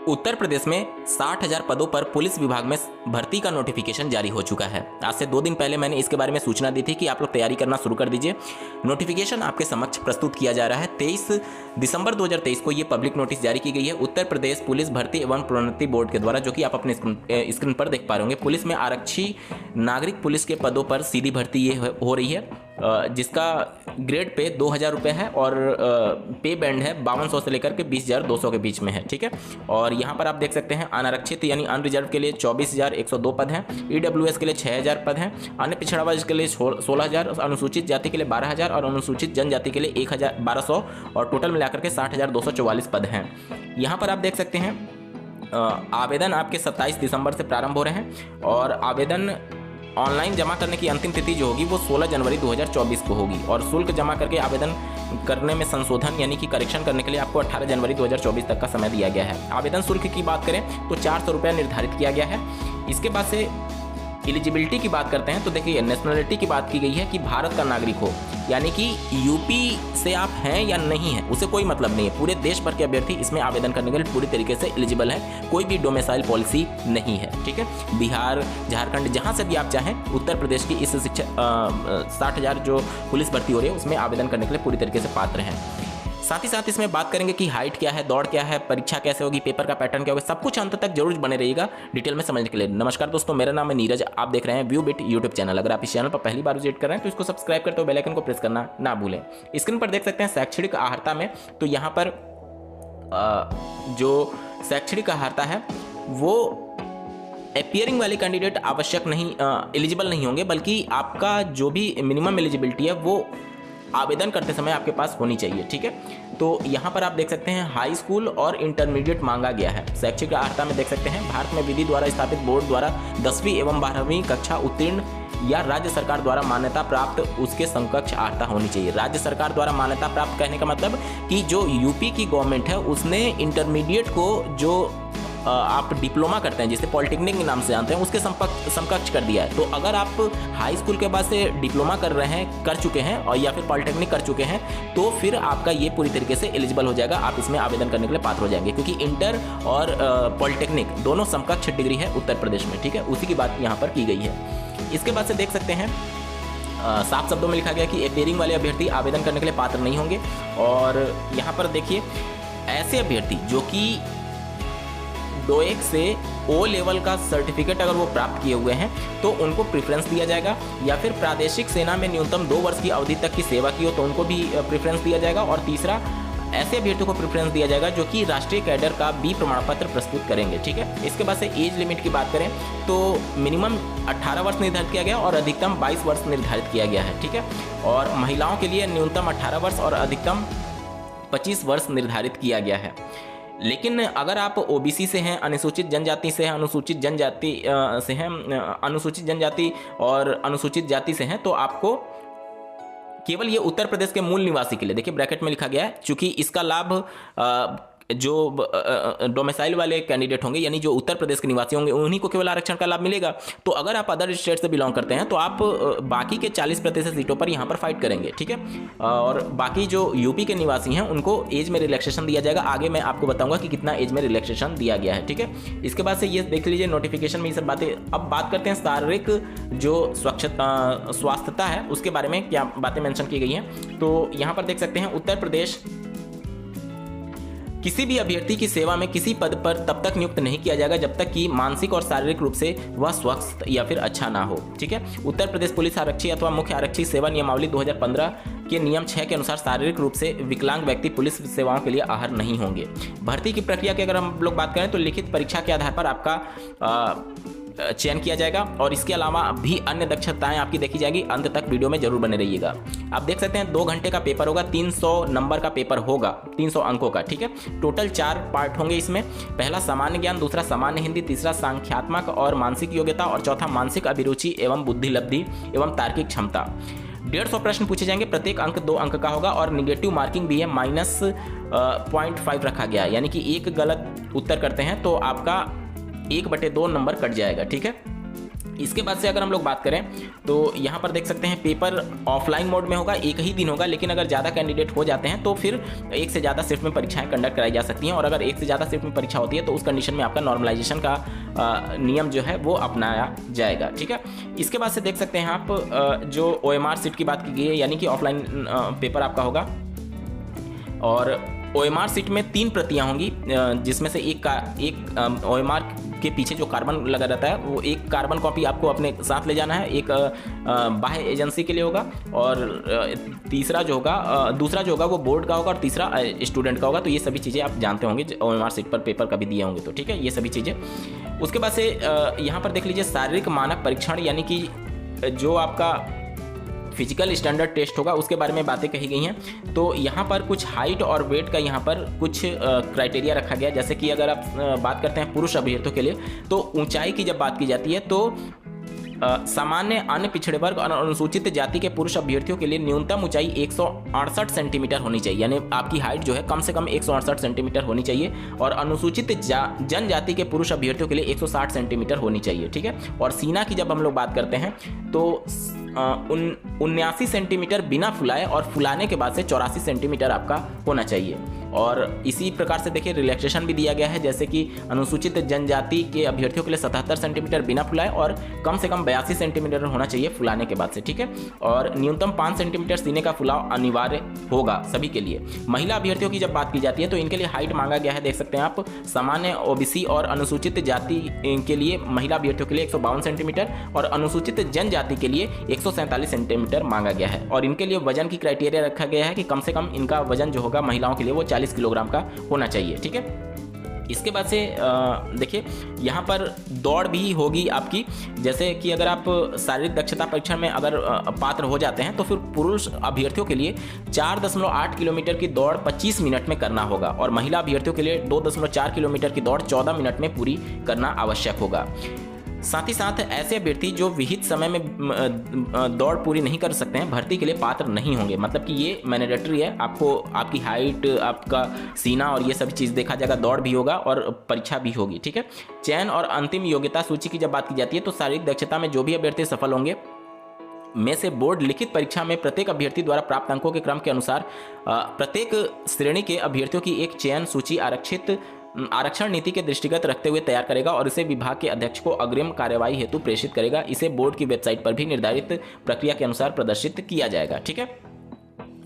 उत्तर प्रदेश में 60,000 पदों पर पुलिस विभाग में भर्ती का नोटिफिकेशन जारी हो चुका है। आज से 2 दिन पहले मैंने इसके बारे में सूचना दी थी कि आप लोग तैयारी करना शुरू कर दीजिए। नोटिफिकेशन आपके समक्ष प्रस्तुत किया जा रहा है। 23 दिसंबर 2023 को ये पब्लिक नोटिस जारी की गई है उत्तर प्रदेश पुलिस भर्ती एवं प्रोन्नति बोर्ड के द्वारा, जो कि आप अपने स्क्रीन पर देख पा रहे होंगे। पुलिस में आरक्षी नागरिक पुलिस के पदों पर सीधी भर्ती ये हो रही है, जिसका ग्रेड पे 2,000 रुपये है और पे बैंड है 5200 से लेकर के 20,200 के बीच में है। ठीक है, और यहाँ पर आप देख सकते हैं अनारक्षित यानी अनरिजर्व के लिए 24,102 पद हैं, ईडब्ल्यूएस के लिए 6,000 पद हैं, अन्य पिछड़ा वर्ग के लिए 16,000, अनुसूचित जाति के लिए 12,000 और अनुसूचित जनजाति के लिए 1,1200 और टोटल मिलाकर के 60,244 पद हैं। यहाँ पर आप देख सकते हैं आवेदन आपके 27 दिसंबर से प्रारंभ हो रहे हैं और आवेदन ऑनलाइन जमा करने की अंतिम तिथि जो होगी वो 16 जनवरी 2024 को होगी और शुल्क जमा करके आवेदन करने में संशोधन यानी कि करेक्शन करने के लिए आपको 18 जनवरी 2024 तक का समय दिया गया है। आवेदन शुल्क की बात करें तो 400 रुपये निर्धारित किया गया है। इसके बाद से एलिजिबिलिटी की बात करते हैं तो देखिए नेशनलिटी की बात की गई है कि भारत का नागरिक हो, यानी कि यूपी से आप हैं या नहीं हैं उसे कोई मतलब नहीं है। पूरे देश भर के अभ्यर्थी इसमें आवेदन करने के लिए पूरी तरीके से एलिजिबल है, कोई भी डोमिसाइल पॉलिसी नहीं है। ठीक है, बिहार, झारखंड, जहां से भी आप चाहें उत्तर प्रदेश की इस शिक्षा 60,000 जो पुलिस भर्ती हो रही है उसमें आवेदन करने के लिए पूरी तरीके से पात्र हैं। साथ ही साथ इसमें बात करेंगे कि हाइट क्या है, दौड़ क्या है, परीक्षा कैसे होगी, पेपर का पैटर्न क्या होगा, सब कुछ अंत तक जरूर बने रहिएगा डिटेल में समझने के लिए। नमस्कार दोस्तों, मेरा नाम है नीरज, आप देख रहे हैं व्यू बिट यूट्यूब चैनल। अगर आप इस चैनल पर पहली बार विजिट कर रहे हैं तो इसको सब्सक्राइब करते हुए बेल आइकन को प्रेस करना ना भूलें। स्क्रीन पर देख सकते हैं शैक्षणिक अर्हता में, तो यहाँ पर जो शैक्षणिक अर्हता है वो अपियरिंग वाले कैंडिडेट आवश्यक नहीं, एलिजिबल नहीं होंगे, बल्कि आपका जो भी मिनिमम एलिजिबिलिटी है वो आवेदन करते समय आपके पास होनी चाहिए। ठीक है, तो यहाँ पर आप देख सकते हैं हाई स्कूल और इंटरमीडिएट मांगा गया है। शैक्षिक अर्हता में देख सकते हैं भारत में विधि द्वारा स्थापित बोर्ड द्वारा 10वीं एवं 12वीं कक्षा उत्तीर्ण या राज्य सरकार द्वारा मान्यता प्राप्त उसके समकक्ष अर्हता होनी चाहिए। राज्य सरकार द्वारा मान्यता प्राप्त कहने का मतलब कि जो यूपी की गवर्नमेंट है उसने इंटरमीडिएट को जो आप डिप्लोमा करते हैं जिसे पॉलिटेक्निक के नाम से जानते हैं उसके समकक्ष कर दिया है। तो अगर आप हाई स्कूल के बाद से डिप्लोमा कर चुके हैं और या फिर पॉलिटेक्निक कर चुके हैं तो फिर आपका ये पूरी तरीके से एलिजिबल हो जाएगा, आप इसमें आवेदन करने के लिए पात्र हो जाएंगे, क्योंकि इंटर और पॉलिटेक्निक दोनों समकक्ष डिग्री है उत्तर प्रदेश में। ठीक है, उसी की बात यहाँ पर की गई है। इसके बाद से देख सकते हैं साफ शब्दों में लिखा गया कि अपियरिंग वाले अभ्यर्थी आवेदन करने के लिए पात्र नहीं होंगे। और यहाँ पर देखिए ऐसे अभ्यर्थी जो कि 2-1 से ओ लेवल का सर्टिफिकेट अगर वो प्राप्त किए हुए हैं तो उनको प्रेफरेंस दिया जाएगा, या फिर प्रादेशिक सेना में न्यूनतम 2 वर्ष की अवधि तक की सेवा की हो तो उनको भी प्रेफरेंस दिया जाएगा। और तीसरा ऐसे अभ्यर्थियों को प्रेफरेंस दिया जाएगा जो कि राष्ट्रीय कैडर का बी प्रमाण पत्र प्रस्तुत करेंगे। ठीक है, इसके बाद से एज लिमिट की बात करें तो मिनिमम 18 वर्ष निर्धारित किया गया और अधिकतम 22 वर्ष निर्धारित किया गया है। ठीक है, और महिलाओं के लिए न्यूनतम 18 वर्ष और अधिकतम 25 वर्ष निर्धारित किया गया है। लेकिन अगर आप ओबीसी से हैं, अनुसूचित जनजाति से हैं, अनुसूचित जनजाति से हैं, अनुसूचित जनजाति और अनुसूचित जाति से हैं तो आपको केवल ये उत्तर प्रदेश के मूल निवासी के लिए, देखिए ब्रैकेट में लिखा गया है, चूंकि इसका लाभ जो डोमिसाइल वाले कैंडिडेट होंगे यानी जो उत्तर प्रदेश के निवासी होंगे उन्हीं को केवल आरक्षण का लाभ मिलेगा। तो अगर आप अदर स्टेट से बिलोंग करते हैं तो आप बाकी के 40% सीटों पर यहाँ पर फाइट करेंगे। ठीक है, और बाकी जो यूपी के निवासी हैं उनको एज में रिलैक्सेशन दिया जाएगा। आगे मैं आपको बताऊंगा कि कितना एज में रिलैक्सेशन दिया गया है। ठीक है, इसके बाद से ये देख लीजिए नोटिफिकेशन में ये सब बातें। अब बात करते हैं शारीरिक जो स्वास्थ्यता है उसके बारे में क्या बातें मेंशन की गई हैं। तो यहाँ पर देख सकते हैं उत्तर प्रदेश किसी भी अभ्यर्थी की सेवा में किसी पद पर तब तक नियुक्त नहीं किया जाएगा जब तक कि मानसिक और शारीरिक रूप से वह स्वस्थ या फिर अच्छा ना हो। ठीक है, उत्तर प्रदेश पुलिस आरक्षी अथवा मुख्य आरक्षी सेवा नियमावली 2015 के नियम 6 के अनुसार शारीरिक रूप से विकलांग व्यक्ति पुलिस सेवाओं के लिए अर्ह नहीं होंगे। भर्ती की प्रक्रिया की अगर हम लोग बात करें तो लिखित परीक्षा के आधार पर आपका चयन किया जाएगा और इसके अलावा भी अन्य दक्षताएं आपकी देखी जाएगी। अंत तक वीडियो में जरूर बने रहिएगा। आप देख सकते हैं 2 घंटे का पेपर होगा, 300 नंबर का पेपर होगा, 300 अंकों का। ठीक है, टोटल 4 पार्ट होंगे इसमें। पहला सामान्य ज्ञान, दूसरा सामान्य हिंदी, तीसरा सांख्यात्मक और मानसिक योग्यता और चौथा मानसिक अभिरुचि एवं बुद्धिलब्धि एवं तार्किक क्षमता। 150 प्रश्न पूछे जाएंगे, प्रत्येक अंक 2 अंक का होगा और निगेटिव मार्किंग भी है, -0.5 रखा गया है, यानी कि एक गलत उत्तर करते हैं तो आपका 1/2 नंबर कट जाएगा। ठीक है, इसके बाद से अगर हम लोग बात करें तो यहाँ पर देख सकते हैं पेपर ऑफलाइन मोड में होगा, एक ही दिन होगा, लेकिन अगर ज़्यादा कैंडिडेट हो जाते हैं तो फिर एक से ज़्यादा शिफ्ट में परीक्षाएं कंडक्ट कराई जा सकती हैं। और अगर एक से ज़्यादा शिफ्ट में परीक्षा होती है तो उस कंडीशन में आपका नॉर्मलाइजेशन का नियम जो है वो अपनाया जाएगा। ठीक है, इसके बाद से देख सकते हैं आप जो OMR सीट की बात की गई है, यानी कि ऑफलाइन पेपर आपका होगा और OMR सीट में 3 प्रतियां होंगी, जिसमें से एक OMR के पीछे जो कार्बन लगा रहता है वो एक कार्बन कॉपी आपको अपने साथ ले जाना है, एक बाह्य एजेंसी के लिए होगा और दूसरा जो होगा वो बोर्ड का होगा और तीसरा स्टूडेंट का होगा। तो ये सभी चीज़ें आप जानते होंगे OMR सीट पर पेपर कभी दिए होंगे तो। ठीक है, ये सभी चीज़ें। उसके बाद से यहाँ पर देख लीजिए शारीरिक मानक परीक्षण, यानी कि जो आपका फिजिकल स्टैंडर्ड टेस्ट होगा उसके बारे में बातें कही गई हैं। तो यहाँ पर कुछ हाइट और वेट का यहाँ पर कुछ क्राइटेरिया रखा गया, जैसे कि अगर आप बात करते हैं पुरुष अभ्यर्थियों के लिए तो ऊंचाई की जब बात की जाती है तो सामान्य अन्य पिछड़े वर्ग और अनुसूचित जाति के पुरुष अभ्यर्थियों के लिए न्यूनतम ऊंचाई 168 सेंटीमीटर होनी चाहिए, यानी आपकी हाइट जो है कम से कम 168 सेंटीमीटर होनी चाहिए। और अनुसूचित जनजाति के पुरुष अभ्यर्थियों के लिए 160 सेंटीमीटर होनी चाहिए। ठीक है, और सीना की जब हम लोग बात करते हैं तो 79 सेंटीमीटर बिना फुलाए और फुलाने के बाद से 84 सेंटीमीटर आपका होना चाहिए। और इसी प्रकार से देखिए रिलैक्सेशन भी दिया गया है, जैसे कि अनुसूचित जनजाति के अभ्यर्थियों के लिए 77 सेंटीमीटर बिना फुलाए और कम से कम 82 सेंटीमीटर होना चाहिए फुलाने के बाद से। ठीक है, और न्यूनतम 5 सेंटीमीटर सीने का फुलाव अनिवार्य होगा सभी के लिए। महिला अभ्यर्थियों की जब बात की जाती है तो इनके लिए हाइट मांगा गया है, देख सकते हैं आप, सामान्य OBC और अनुसूचित जाति के लिए महिला अभ्यर्थियों के लिए 152 सेंटीमीटर और अनुसूचित जनजाति के लिए 147 सेंटीमीटर मांगा गया है। और इनके लिए वजन की क्राइटेरिया रखा गया है कि कम से कम इनका वजन जो होगा महिलाओं के लिए वो 40 किलोग्राम का होना चाहिए। ठीक है, इसके बाद से देखिए यहाँ पर दौड़ भी होगी आपकी, जैसे कि अगर आप शारीरिक दक्षता परीक्षण में अगर पात्र हो जाते हैं तो फिर पुरुष अभ्यर्थियों के लिए 4.8 किलोमीटर की दौड़ 25 मिनट में करना होगा और महिला अभ्यर्थियों के लिए 2.4 किलोमीटर की दौड़ 14 मिनट में पूरी करना आवश्यक होगा। साथ ही साथ ऐसे अभ्यर्थी जो विहित समय में दौड़ पूरी नहीं कर सकते हैं भर्ती के लिए पात्र नहीं होंगे, मतलब कि ये मैंडेटरी है, आपको आपकी हाइट, आपका सीना और ये सभी चीज़ देखा जाएगा, दौड़ भी होगा और परीक्षा भी होगी। ठीक है, चयन और अंतिम योग्यता सूची की जब बात की जाती है तो शारीरिक दक्षता में जो भी अभ्यर्थी सफल होंगे में से बोर्ड लिखित परीक्षा में प्रत्येक अभ्यर्थी द्वारा प्राप्त अंकों के क्रम के अनुसार प्रत्येक श्रेणी के अभ्यर्थियों की एक चयन सूची आरक्षण नीति के दृष्टिगत रखते हुए तैयार करेगा और इसे विभाग के अध्यक्ष को अग्रिम कार्यवाही हेतु प्रेषित करेगा। इसे बोर्ड की वेबसाइट पर भी निर्धारित प्रक्रिया के अनुसार प्रदर्शित किया जाएगा। ठीक है,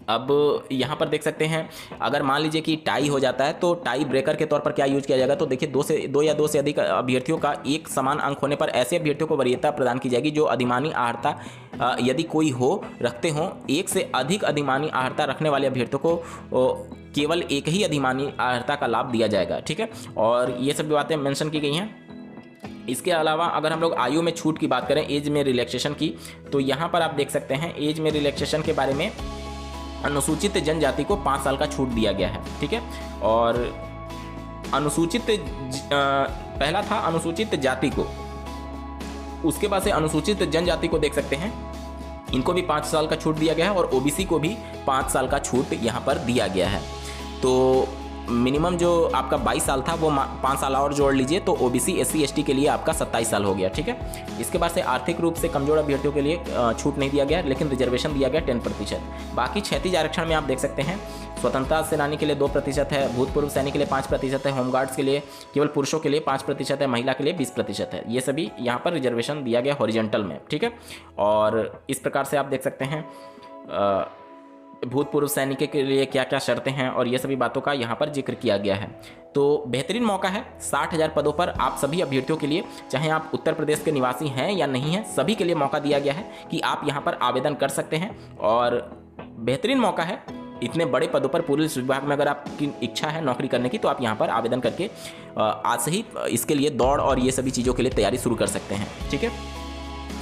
अब यहाँ पर देख सकते हैं अगर मान लीजिए कि टाई हो जाता है तो टाई ब्रेकर के तौर पर क्या यूज किया जाएगा, तो देखिए दो से अधिक अभ्यर्थियों का एक समान अंक होने पर ऐसे अभ्यर्थियों को वरीयता प्रदान की जाएगी जो अधिमानी आहर्ता यदि कोई हो रखते हों। एक से अधिक अधिमानी आहर्ता रखने वाले अभ्यर्थियों को केवल एक ही अधिमानी आहर्ता का लाभ दिया जाएगा। ठीक है, और ये सब बातें मेंशन की गई हैं। इसके अलावा अगर हम लोग आयु में छूट की बात करें, एज में रिलैक्सेशन की, तो यहाँ पर आप देख सकते हैं एज में रिलैक्सेशन के बारे में अनुसूचित जनजाति को 5 साल का छूट दिया गया है। ठीक है, और अनुसूचित पहला था अनुसूचित जाति को, उसके बाद से अनुसूचित जनजाति को देख सकते हैं इनको भी 5 साल का छूट दिया गया है और OBC को भी 5 साल का छूट यहाँ पर दिया गया है। तो मिनिमम जो आपका 22 साल था वो 5 साल और जोड़ लीजिए तो OBC SC ST के लिए आपका 27 साल हो गया। ठीक है, इसके बाद से आर्थिक रूप से कमजोर अभ्यर्थियों के लिए छूट नहीं दिया गया, लेकिन रिजर्वेशन दिया गया 10%। बाकी क्षैतिज आरक्षण में आप देख सकते हैं स्वतंत्रता सेनानी के लिए 2% है, भूतपूर्व सैनिक के लिए 5% है, होमगार्ड्स के लिए केवल पुरुषों के लिए 5% है, महिला के लिए 20% है। ये सभी यहाँ पर रिजर्वेशन दिया गया हॉरिजेंटल में। ठीक है, और इस प्रकार से आप देख सकते हैं भूतपूर्व सैनिक के लिए क्या क्या शर्तें हैं और ये सभी बातों का यहाँ पर जिक्र किया गया है। तो बेहतरीन मौका है 60,000 पदों पर आप सभी अभ्यर्थियों के लिए, चाहे आप उत्तर प्रदेश के निवासी हैं या नहीं हैं, सभी के लिए मौका दिया गया है कि आप यहाँ पर आवेदन कर सकते हैं। और बेहतरीन मौका है इतने बड़े पदों पर पुलिस विभाग में, अगर आपकी इच्छा है नौकरी करने की तो आप यहाँ पर आवेदन करके आज से ही इसके लिए दौड़ और ये सभी चीज़ों के लिए तैयारी शुरू कर सकते हैं। ठीक है,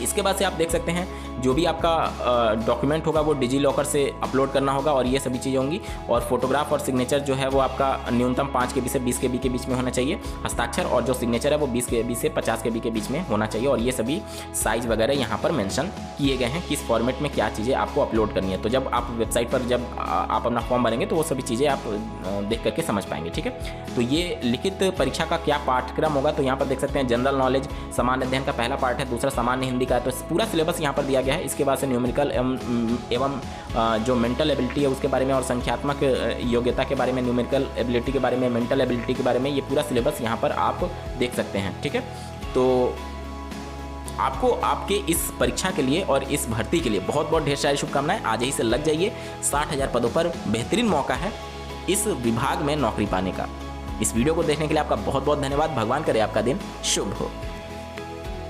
इसके बाद से आप देख सकते हैं जो भी आपका डॉक्यूमेंट होगा वो डिजी लॉकर से अपलोड करना होगा और ये सभी चीज़ें होंगी। और फोटोग्राफ और सिग्नेचर जो है वो आपका न्यूनतम 5 KB से 20 KB के बीच में होना चाहिए। हस्ताक्षर और जो सिग्नेचर है वो 20 KB से 50 KB के बीच में होना चाहिए। और ये सभी साइज़ वगैरह यहाँ पर मेंशन किए गए हैं, किस फॉर्मेट में क्या चीज़ें आपको अपलोड करनी है। तो जब आप वेबसाइट पर जब आप अपना फॉर्म भरेंगे तो वो सभी चीज़ें आप देख करके समझ पाएंगे, ठीक है। तो ये लिखित परीक्षा का क्या पाठ्यक्रम होगा, तो यहाँ पर देख सकते हैं जनरल नॉलेज सामान्य अध्ययन का पहला पार्ट है, दूसरा सामान्य हिंदी का है। तो पूरा सिलेबस यहाँ पर दिया गया है। इसके बाद से न्यूमेरिकल एवं जो मेंटल एबिलिटी है उसके बारे में और संख्यात्मक योग्यता के बारे में, न्यूमेरिकल एबिलिटी के बारे में, मेंटल एबिलिटी के बारे में, ये पूरा सिलेबस यहाँ पर आप देख सकते हैं, ठीक है। तो आपको आपके इस परीक्षा के लिए और इस भर्ती के लिए बहुत बहुत ढेर सारी शुभकामनाएं। आज ही से लग जाइए। 60,000 पदों पर बेहतरीन मौका है इस विभाग में नौकरी पाने का। इस वीडियो को देखने के लिए आपका बहुत बहुत धन्यवाद। भगवान करे आपका दिन शुभ हो।